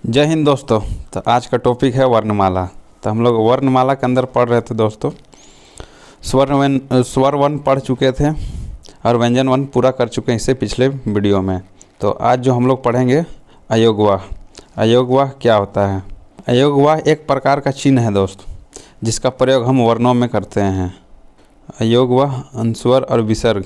जय हिंद दोस्तों। तो आज का टॉपिक है वर्णमाला। तो हम लोग वर्णमाला के अंदर पढ़ रहे थे दोस्तों। स्वर वन पढ़ चुके थे और व्यंजन वन पूरा कर चुके हैं इससे पिछले वीडियो में। तो आज जो हम लोग पढ़ेंगे अयोगवाह। अयोगवाह क्या होता है? अयोगवाह एक प्रकार का चिन्ह है दोस्त, जिसका प्रयोग हम वर्णों में करते हैं। अयोगवाह अनुस्वर और विसर्ग।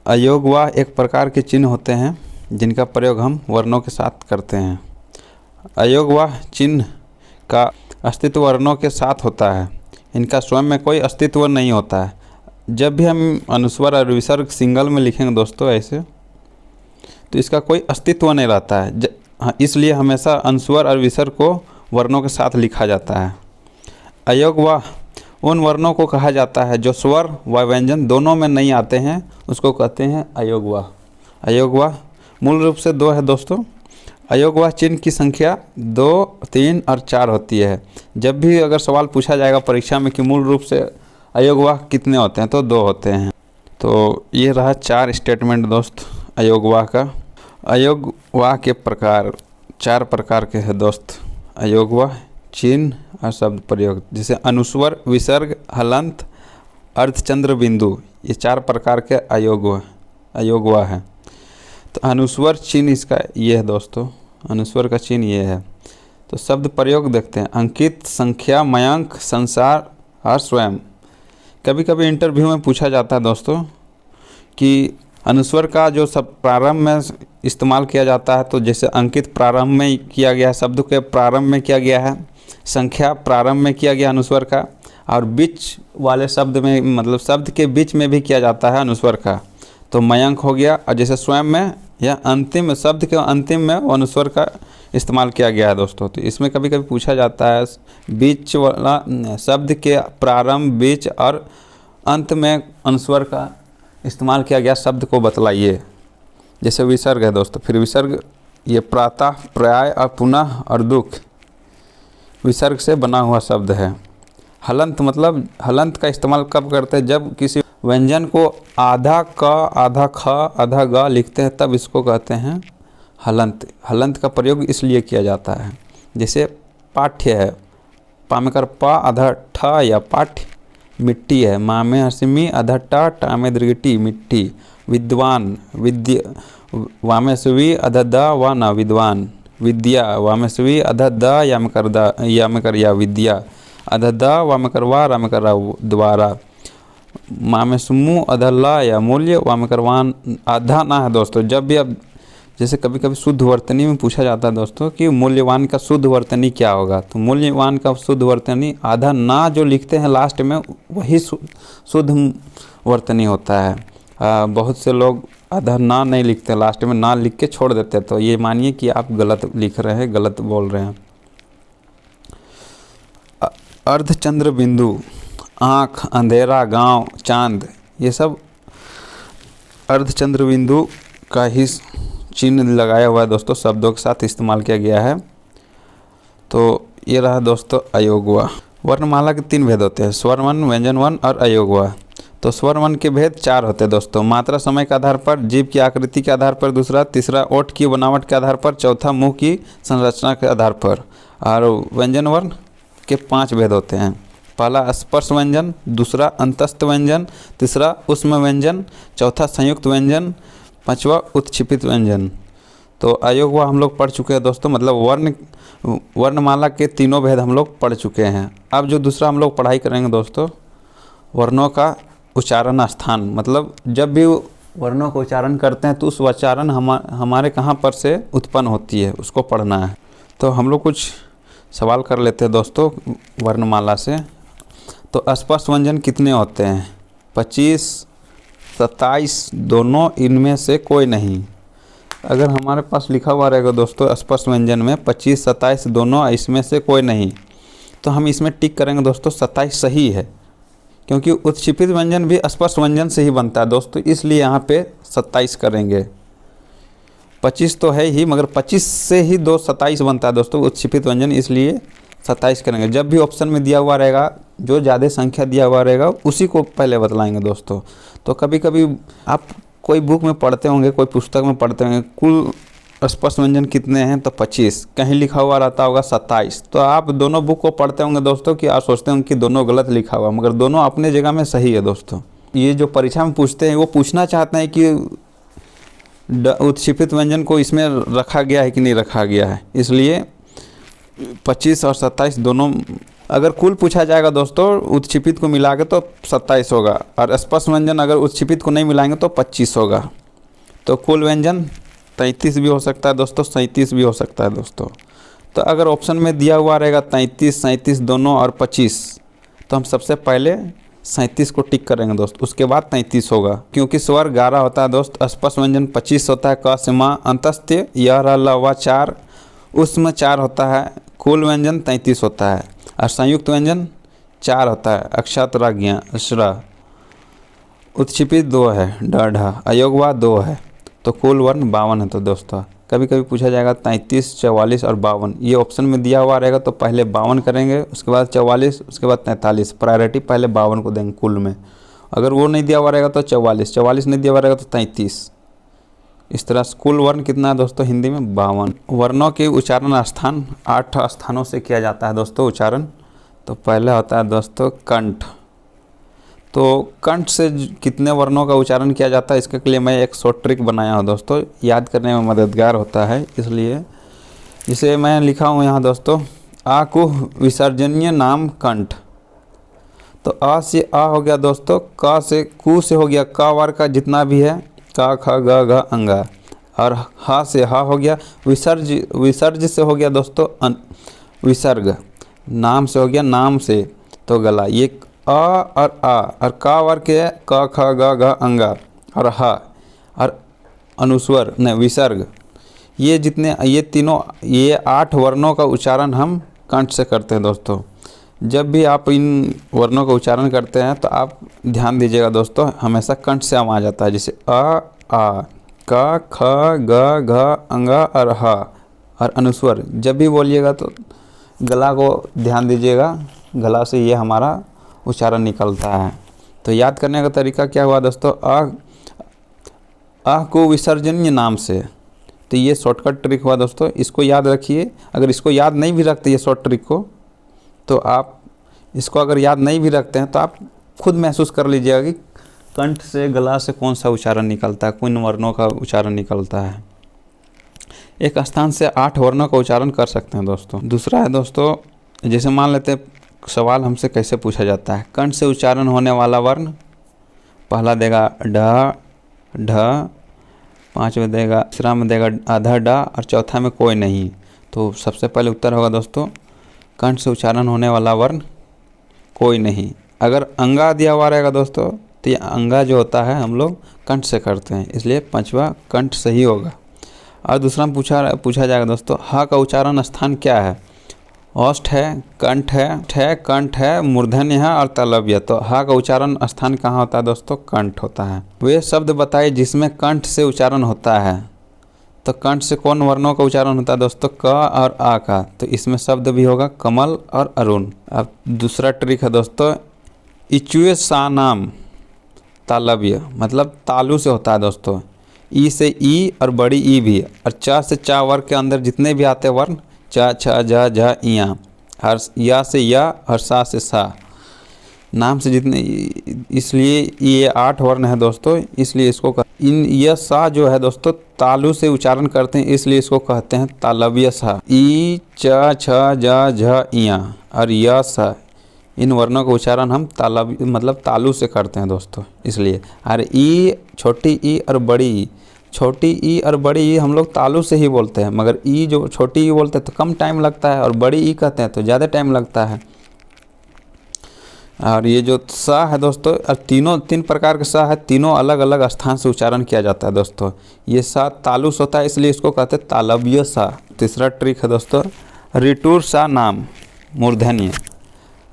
अयोगवाह एक प्रकार के चिन्ह होते हैं जिनका प्रयोग हम वर्णों के साथ करते हैं। अयोगवाह चिन्ह का अस्तित्व वर्णों के साथ होता है। इनका स्वयं में कोई अस्तित्व नहीं होता है। जब भी हम अनुस्वर और विसर्ग सिंगल में लिखेंगे दोस्तों ऐसे, तो इसका कोई अस्तित्व नहीं रहता है। इसलिए हमेशा अनुस्वर और विसर्ग को वर्णों के साथ लिखा जाता है। अयोगवाह उन वर्णों को कहा जाता है जो स्वर व व्यंजन दोनों में नहीं आते हैं, उसको कहते हैं अयोगवाह। अयोगवाह मूल रूप से दो है दोस्तों। अयोगवाह चिन्ह की संख्या 2, 3 और 4 होती है। जब भी अगर सवाल पूछा जाएगा परीक्षा में कि मूल रूप से अयोगवाह कितने होते हैं, तो 2 होते हैं। तो ये रहा 4 स्टेटमेंट दोस्त अयोगवाह का। अयोगवाह के प्रकार 4 प्रकार के हैं दोस्त। अयोगवाह चिन्ह और शब्द प्रयोग, जैसे अनुस्वर, विसर्ग, हलंत, अर्धचंद्र बिंदु, ये 4 प्रकार के अयोगवाह है। तो अनुस्वर चिन्ह इसका ये है दोस्तों। अनुस्वर का चिन्ह ये है। तो शब्द प्रयोग देखते हैं। अंकित, संख्या, मयंक, संसार और स्वयं। कभी कभी इंटरव्यू में पूछा जाता है दोस्तों कि अनुस्वर का जो सब प्रारंभ में इस्तेमाल किया जाता है, तो जैसे अंकित प्रारंभ में किया गया है, शब्द के प्रारंभ में किया गया है, संख्या प्रारंभ में किया गया अनुस्वर का, और बीच वाले शब्द में, मतलब शब्द के बीच में भी किया जाता है अनुस्वर का, तो मयंक हो गया। और जैसे स्वयं में या अंतिम शब्द के अंतिम में अनुस्वर का इस्तेमाल किया गया है दोस्तों। तो इसमें कभी कभी पूछा जाता है बीच वाला शब्द के प्रारंभ, बीच और अंत में अनुस्वर का इस्तेमाल किया गया शब्द को बतलाइए। जैसे विसर्ग है दोस्तों। फिर विसर्ग ये प्रातः, प्राय और पुनः और दुख, विसर्ग से बना हुआ शब्द है। हलंत मतलब हलंत का इस्तेमाल कब करते हैं? जब किसी व्यंजन को आधा क, आधा ख, आधा ग लिखते हैं, तब इसको कहते हैं हलंत। हलंत का प्रयोग इसलिए किया जाता है। जैसे पाठ्य है, पा में कर पा, आधा ठ या पाठ्य। मिट्टी है, मा में हसमी, आधा टा, टा में दीर्घटी, मिट्टी। विद्वान, विद्या, वा में सुवी, आधा द, वा ना, विद्वान। विद्या, वा में सुवी, आधा द, या में कर द, या में कर या, विद्या। आधा द, वा में कर वा, रा में कर रा, द्वारा। मा में सुमु, आधा ला या मूल्य, वा में करवान, आधा ना है दोस्तों। जब भी अब जैसे कभी कभी शुद्ध वर्तनी में पूछा जाता है दोस्तों कि मूल्यवान का शुद्ध वर्तनी क्या होगा, तो मूल्यवान का शुद्ध वर्तनी आधा ना जो लिखते हैं लास्ट में, वही शुद्ध वर्तनी होता है। बहुत से लोग आधा ना नहीं लिखते, लास्ट में ना लिख के छोड़ देते हैं, तो ये मानिए कि आप गलत लिख रहे हैं, गलत बोल रहे हैं। अर्धचंद्र बिंदु, आँख, अंधेरा, गांव, चांद, ये सब अर्धचंद्र बिंदु का ही चिन्ह लगाया हुआ है दोस्तों, शब्दों के साथ इस्तेमाल किया गया है। तो ये रहा दोस्तों अयोगवाह। वर्णमाला के 3 भेद होते हैं, स्वर वन, व्यंजन वन और अयोगवाह। तो स्वर वन के भेद 4 होते हैं दोस्तों। मात्रा समय के आधार पर, जीभ की आकृति के आधार पर दूसरा, तीसरा ओठ की बनावट के आधार पर, चौथा मुंह की संरचना के आधार पर। और व्यंजन वर्ण के 5 भेद होते हैं। पहला स्पर्श व्यंजन, दूसरा अंतस्थ व्यंजन, तीसरा ऊष्म व्यंजन, चौथा संयुक्त व्यंजन, 5वां उत्क्षेपित व्यंजन। तो अयोगवाह हम लोग पढ़ चुके हैं दोस्तों, मतलब वर्णमाला के 3 भेद हम लोग पढ़ चुके हैं। अब जो दूसरा हम लोग पढ़ाई करेंगे दोस्तों, वर्णों का उच्चारण स्थान, मतलब जब भी वर्णों का उच्चारण करते हैं तो उस उच्चारण हमारे कहाँ पर से उत्पन्न होती है, उसको पढ़ना है। तो हम लोग कुछ सवाल कर लेते हैं दोस्तों वर्णमाला से। तो स्पर्श व्यंजन कितने होते हैं? 25, 27, दोनों, इनमें से कोई नहीं। अगर हमारे पास लिखा हुआ रहेगा दोस्तों स्पर्श व्यंजन में 25, 27 दोनों, इसमें से कोई नहीं, तो हम इसमें टिक करेंगे दोस्तों 27 सही है, क्योंकि उत्क्षेपित व्यंजन भी स्पर्श व्यंजन से ही बनता है दोस्तों, इसलिए यहाँ पे 27 करेंगे। 25 तो है ही, मगर 25 से ही 27 बनता है दोस्तों उत्क्षेपित व्यंजन, इसलिए 27 करेंगे। जब भी ऑप्शन में दिया हुआ रहेगा, जो ज़्यादा संख्या दिया हुआ रहेगा उसी को पहले बतलाएंगे दोस्तों। तो कभी कभी आप कोई बुक में पढ़ते होंगे, कोई पुस्तक में पढ़ते होंगे, कुल स्पष्ट व्यंजन कितने हैं, तो 25। कहीं लिखा हुआ रहता होगा 27। तो आप दोनों बुक को पढ़ते होंगे दोस्तों कि आप सोचते होंगे कि दोनों गलत लिखा हुआ, मगर दोनों अपने जगह में सही है दोस्तों। ये जो परीक्षा में पूछते हैं वो पूछना चाहते हैं कि उत्क्षेपित व्यंजन को इसमें रखा गया है कि नहीं रखा गया है, इसलिए 25 और 27 दोनों। अगर कुल पूछा जाएगा दोस्तों उत्क्षेपित को मिला के तो 27 होगा, और स्पष्ट व्यंजन अगर उत्क्षेपित को नहीं मिलाएंगे तो 25 होगा। तो कुल व्यंजन 33 भी हो सकता है दोस्तों, 37 भी हो सकता है दोस्तों। तो अगर ऑप्शन में दिया हुआ रहेगा 33, 37 दोनों और 25, तो हम सबसे पहले 37 को टिक करेंगे दोस्त, उसके बाद 33 होगा, क्योंकि स्वर 11 होता है दोस्त, स्पष्ट व्यंजन 25 होता है, क से माँ, अंतस्त्य य र ल व 4, उसमें 4 होता है, कुल व्यंजन 33 होता है, और संयुक्त व्यंजन 4 होता है, अक्षत राज्ञ श्र, उत्क्षेपित 2 है, ड ढ, अयोगवा 2 है, तो कुल वर्ण 52 है। तो दोस्तों कभी कभी पूछा जाएगा 33, 44 और 52, ये ऑप्शन में दिया हुआ रहेगा तो पहले 52 करेंगे, उसके बाद 44, उसके बाद 43, प्रायोरिटी पहले 52 को देंगे कुल में। अगर वो नहीं दिया हुआ रहेगा तो 44, 44 नहीं दिया हुआ रहेगा तो 33। इस तरह कुल वर्ण कितना है दोस्तों हिंदी में 52। वर्णों के उच्चारण स्थान 8 स्थानों से किया जाता है दोस्तों उच्चारण। तो पहले होता है दोस्तों कंठ। तो कंठ से कितने वर्णों का उच्चारण किया जाता है इसके लिए मैं एक शॉर्ट ट्रिक बनाया हूँ दोस्तों, याद करने में मददगार होता है, इसलिए इसे मैं लिखा हूँ यहाँ दोस्तों। आ को विसर्जनीय नाम कंठ। तो आ से आ हो गया दोस्तों, का से कु से हो गया क वर्ग का जितना भी है, का ख ग घ अंगा, और हा से हा हो गया विसर्ज से हो गया दोस्तों विसर्ग, नाम से हो गया नाम से तो गला। ये अ और आ और का वर्ग के है क ख ग घ अंगा और हा और अनुस्वर न विसर्ग। ये जितने ये तीनों ये 8 वर्णों का उच्चारण हम कंठ से करते हैं दोस्तों। जब भी आप इन वर्णों का उच्चारण करते हैं तो आप ध्यान दीजिएगा दोस्तों, हमेशा कंठ से आम आ जाता है, जैसे आ क ख ग घ अंगा और हा और अनुस्वर। जब भी बोलिएगा तो गला को ध्यान दीजिएगा, गला से ये हमारा उच्चारण निकलता है। तो याद करने का तरीका क्या हुआ दोस्तों, आ को विसर्जनीय नाम से। तो ये शॉर्टकट ट्रिक हुआ दोस्तों, इसको याद रखिए। अगर इसको याद नहीं भी रखते ये शॉर्ट ट्रिक को, तो आप इसको अगर याद नहीं भी रखते हैं तो आप खुद महसूस कर लीजिएगा कि कंठ से गला से कौन सा उच्चारण निकलता है, किन वर्णों का उच्चारण निकलता है। एक स्थान से 8 वर्णों का उच्चारण कर सकते हैं दोस्तों। दूसरा है दोस्तों, जैसे मान लेते हैं सवाल हमसे कैसे पूछा जाता है, कंठ से उच्चारण होने वाला वर्ण पहला देगा ढ ढ, 5 में देगा, तीसरा में देगा आधा ड और चौथा में कोई नहीं। तो सबसे पहले उत्तर होगा दोस्तों कंठ से उच्चारण होने वाला वर्ण कोई नहीं। अगर अंगा दिया हुआ रहेगा दोस्तों तो ये अंगा जो होता है हम लोग कंठ से करते हैं, इसलिए 5वां कंठ सही होगा। और दूसरा में पूछा जाएगा दोस्तों हा का उच्चारण स्थान क्या है, ओष्ठ है, कंठ है, मूर्धन्य है और तालव्य। तो हा का उच्चारण स्थान कहाँ होता है दोस्तों, कंठ होता है। वे शब्द बताइए जिसमें कंठ से उच्चारण होता है। तो कंठ से कौन वर्णों का उच्चारण होता है दोस्तों, क और आ का। तो इसमें शब्द भी होगा कमल और अरुण। अब दूसरा ट्रिक है दोस्तों, इचुए सा नाम तालव्य, मतलब तालु से होता है दोस्तों। ई से ई और बड़ी ई भी, और चा से चा वर्ग के अंदर जितने भी आते वर्ण, चा छ झ झ इया, हर या से या और सा से सा, नाम से जितने, इसलिए ये 8 वर्ण है दोस्तों। इसलिए इसको इन यह सा जो है दोस्तों तालु से उच्चारण करते हैं, इसलिए इसको कहते हैं तालव्य सा। ई च छ झ झ इया और या सा, इन वर्णों का उच्चारण हम तालव्य मतलब तालु से करते हैं दोस्तों। इसलिए और ई, छोटी ई और बड़ी ई, छोटी ई और बड़ी ई हम लोग तालु से ही बोलते हैं, मगर ई जो छोटी ई बोलते हैं तो कम टाइम लगता है, और बड़ी ई कहते हैं तो ज़्यादा टाइम लगता है। और ये जो सा है दोस्तों, और तीन प्रकार के सा है, तीनों अलग अलग स्थान से उच्चारण किया जाता है दोस्तों। ये सा तालु से होता है, इसलिए इसको कहते हैं तालव्य सा। तीसरा ट्रिक है दोस्तों, रिटूर सा नाम मूर्धन्य।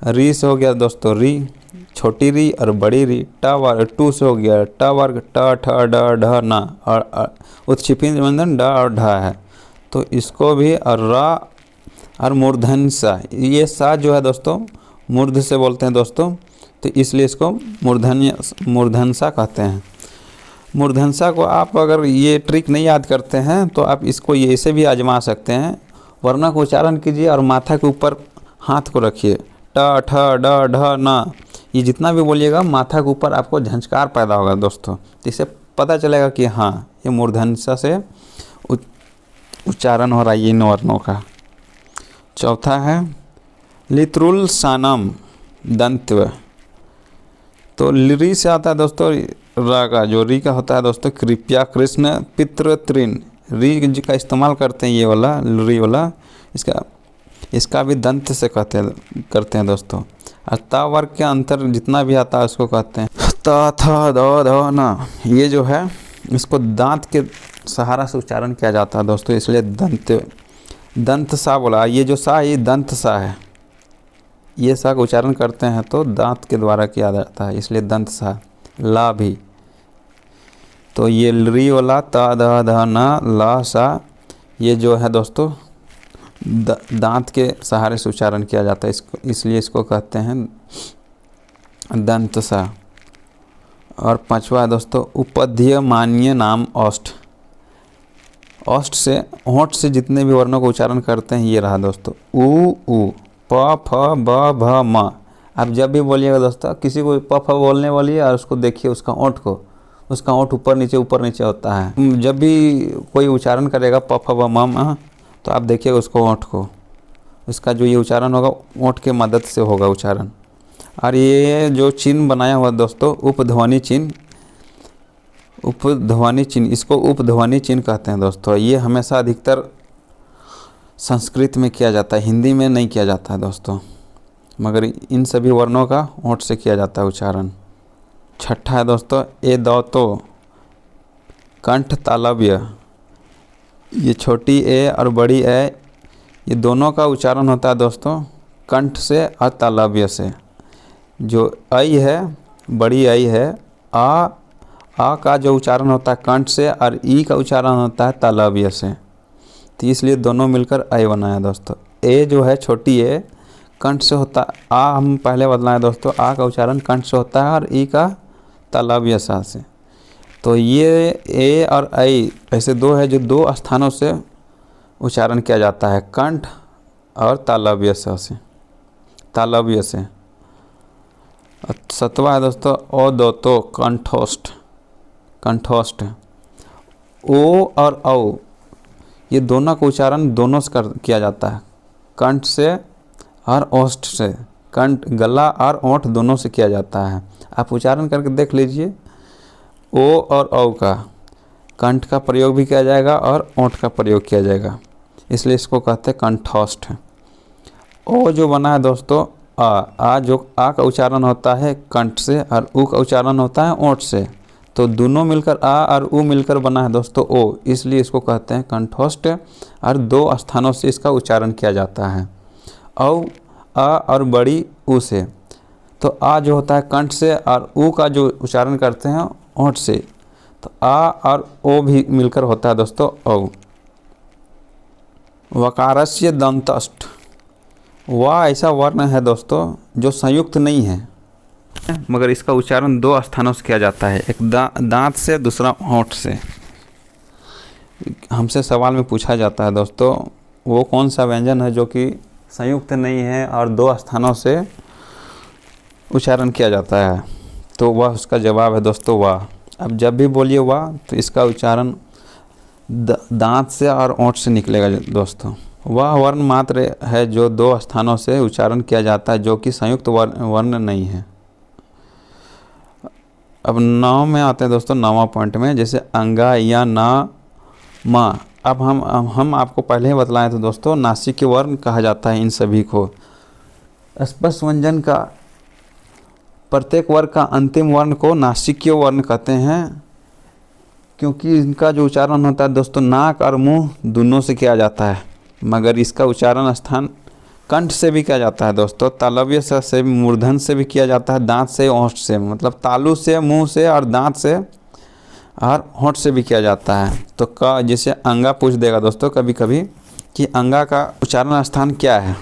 री से हो गया दोस्तों री, छोटी री और बड़ी री। ट वर्ग, टू से हो गया ट वर्ग, ट ठ ड ढ न, और उत्क्षेपित व्यंजन ड और ढ है, तो इसको भी और रा और मूर्धन्य सा। ये सा जो है दोस्तों मूर्ध से बोलते हैं दोस्तों, तो इसलिए इसको मूर्धन्य सा कहते हैं। मूर्धन्य को आप अगर ये ट्रिक नहीं याद करते हैं तो आप इसको ये ऐसे भी आजमा सकते हैं। वर्ण का उच्चारण कीजिए और माथा के ऊपर हाथ को रखिए, ट ठ ड ढ न, ये जितना भी बोलिएगा माथा के ऊपर आपको झंझकार पैदा होगा दोस्तों। तो इससे पता चलेगा कि हाँ ये मूर्धन्य से उच्चारण हो रहा है इन वर्णों का। चौथा है लित्रुल सानम दंत्व। तो री से आता है दोस्तों रा का, जो री का होता है दोस्तों कृपया कृष्ण पितृ तृण, री जी का इस्तेमाल करते हैं ये वाला री वाला, इसका भी दंत से करते हैं दोस्तों। और ता वर्ग के अंतर जितना भी आता है उसको कहते हैं ता था द ध न, ये जो है इसको दांत के सहारा से उच्चारण किया जाता है दोस्तों, इसलिए दंत सा बोला। ये जो सा ये दंत सा है, ये सा का उच्चारण करते हैं तो दांत के द्वारा किया जाता है, इसलिए दंत सा। ला भी, तो ये री वाला ता ध ध न ला सा, ये जो है दोस्तों दांत के सहारे से उच्चारण किया जाता है, इसको इसलिए इसको कहते हैं दंत सा। और पांचवा है दोस्तों उपध्य मान्य नाम औष्ठ। औष्ठ से होंठ से जितने भी वर्णों का उच्चारण करते हैं ये रहा दोस्तों उ प फ ब भ म। आप जब भी बोलिएगा दोस्तों किसी को प फ बोलने वाली है और उसको देखिए उसका ओंठ ऊपर नीचे होता है। जब भी कोई उच्चारण करेगा प फ ब म तो आप देखिए उसको ओंठ को, उसका जो ये उच्चारण होगा ओंठ के मदद से होगा उच्चारण। और ये जो चिन्ह बनाया हुआ दोस्तों उपध्वनि चिन्ह, इसको उपध्वनि चिन्ह कहते हैं दोस्तों। ये हमेशा अधिकतर संस्कृत में किया जाता है, हिंदी में नहीं किया जाता है दोस्तों, मगर इन सभी वर्णों का ओंठ से किया जाता है उच्चारण। छठा है दोस्तों ए दौतो कंठ तालव्य। ये छोटी ए और बड़ी ए ये दोनों का उच्चारण होता है दोस्तों कंठ से और तालव्य से। जो ऐ है बड़ी ऐ है आ का जो उच्चारण होता है कंठ से और ई का उच्चारण होता है तालव्य से, तो इसलिए दोनों मिलकर ऐ बनाया दोस्तों। ए जो है छोटी ए कंठ से होता, आ हम पहले बदलाए दोस्तों, आ का उच्चारण कंठ से होता है और ई का तालव्य सा से। तो ये ए और ऐ ऐसे दो है जो दो स्थानों से उच्चारण किया जाता है, कंठ और तालव्य से। सतवा है दोस्तों ओ दोतो कंठोष्ठ। ओ और औ ये दोनों का उच्चारण दोनों से किया जाता है, कंठ से और ओष्ठ से। कंठ गला और ओंठ दोनों से किया जाता है। आप उच्चारण करके देख लीजिए, ओ और औ का कंठ का प्रयोग भी किया जाएगा और ओंठ का प्रयोग किया जाएगा, इसलिए इसको कहते हैं कंठोष्ठ। ओ जो बना है दोस्तों आ जो आ का उच्चारण होता है कंठ से और उ का उच्चारण होता है ओंठ से, तो दोनों मिलकर आ और उ मिलकर बना है दोस्तों ओ, इसलिए इसको कहते हैं कंठोष्ठ और दो स्थानों से इसका उच्चारण किया जाता है। औ आ और बड़ी उ से, तो आ जो होता है कंठ से और उ का जो उच्चारण करते हैं ओंठ से, तो आ और ओ भी मिलकर होता है दोस्तों औ। वकारस्य दंतस्थ। वह ऐसा वर्ण है दोस्तों जो संयुक्त नहीं है, मगर इसका उच्चारण दो स्थानों से किया जाता है, एक दांत से दूसरा होंठ से। हमसे सवाल में पूछा जाता है दोस्तों वो कौन सा व्यंजन है जो कि संयुक्त नहीं है और दो स्थानों से उच्चारण किया जाता है, तो वह उसका जवाब है दोस्तों वाह। अब जब भी बोलिए वाह तो इसका उच्चारण दांत से और ओंठ से निकलेगा दोस्तों। वह वर्ण मात्र है जो दो स्थानों से उच्चारण किया जाता है, जो कि संयुक्त वर्ण नहीं है। अब 9 में आते हैं दोस्तों, 9वां पॉइंट में, जैसे अंगा या ना मा। अब हम आपको पहले ही बतलाए थे दोस्तों नासिक वर्ण कहा जाता है इन सभी को। स्पर्श व्यंजन का प्रत्येक वर्ग का अंतिम वर्ण को नासिकीय वर्ण कहते हैं, क्योंकि इनका जो उच्चारण होता है दोस्तों नाक और मुंह दोनों से किया जाता है, मगर इसका उच्चारण स्थान कंठ से भी किया जाता है दोस्तों, तालव्य से मूर्धन से भी किया जाता है, दांत से ओंठ से, मतलब तालु से मुंह से और दांत से और होंठ से भी किया जाता है। तो का जैसे अंगा पूछ देगा दोस्तों कभी कभी कि अंगा का उच्चारण स्थान क्या है,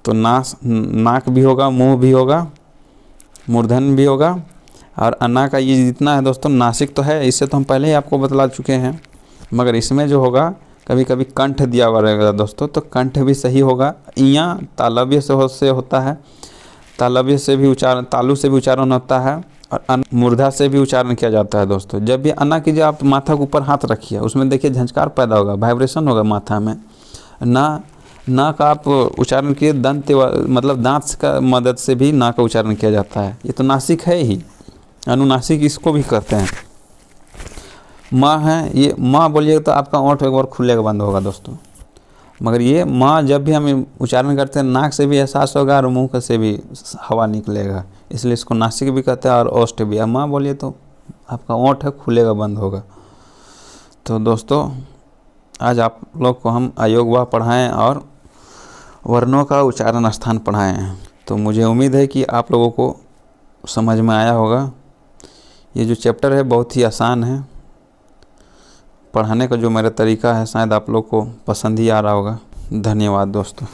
तो नाक भी होगा, मुंह भी होगा, मूर्धन भी होगा और अन्ना का ये जितना है दोस्तों नासिक तो है, इससे तो हम पहले ही आपको बतला चुके हैं, मगर इसमें जो होगा कभी कभी कंठ दिया हुआ रहेगा दोस्तों, तो कंठ भी सही होगा। इयाँ तालव्य से होता है, तालव्य से भी उच्चारण, तालु से भी उच्चारण होता है, और मूर्धा से भी उच्चारण किया जाता है दोस्तों। जब भी अन्ना कीजिए आप माथा के ऊपर हाथ रखिए, उसमें देखिए झंझकार पैदा होगा, वाइब्रेशन होगा माथा में। ना का आप उच्चारण किए दंत मतलब दांत का मदद से भी ना का उच्चारण किया जाता है। ये तो नासिक है ही, अनुनासिक इसको भी कहते हैं। माँ है, ये माँ बोलिएगा तो आपका ओंठ एक बार खुलेगा बंद होगा दोस्तों, मगर ये माँ जब भी हम उच्चारण करते हैं नाक से भी एहसास होगा और मुंह से भी हवा निकलेगा, इसलिए इसको नासिक भी कहते हैं और ओष्ठ भी। अब माँ बोलिए तो आपका ओंठ है खुलेगा बंद होगा। तो दोस्तों आज आप लोग को हम अयोग वाह पढ़ाएँ और वर्णों का उच्चारण स्थान पढ़ाए हैं, तो मुझे उम्मीद है कि आप लोगों को समझ में आया होगा। ये जो चैप्टर है बहुत ही आसान है, पढ़ाने का जो मेरा तरीका है शायद आप लोग को पसंद ही आ रहा होगा। धन्यवाद दोस्तों।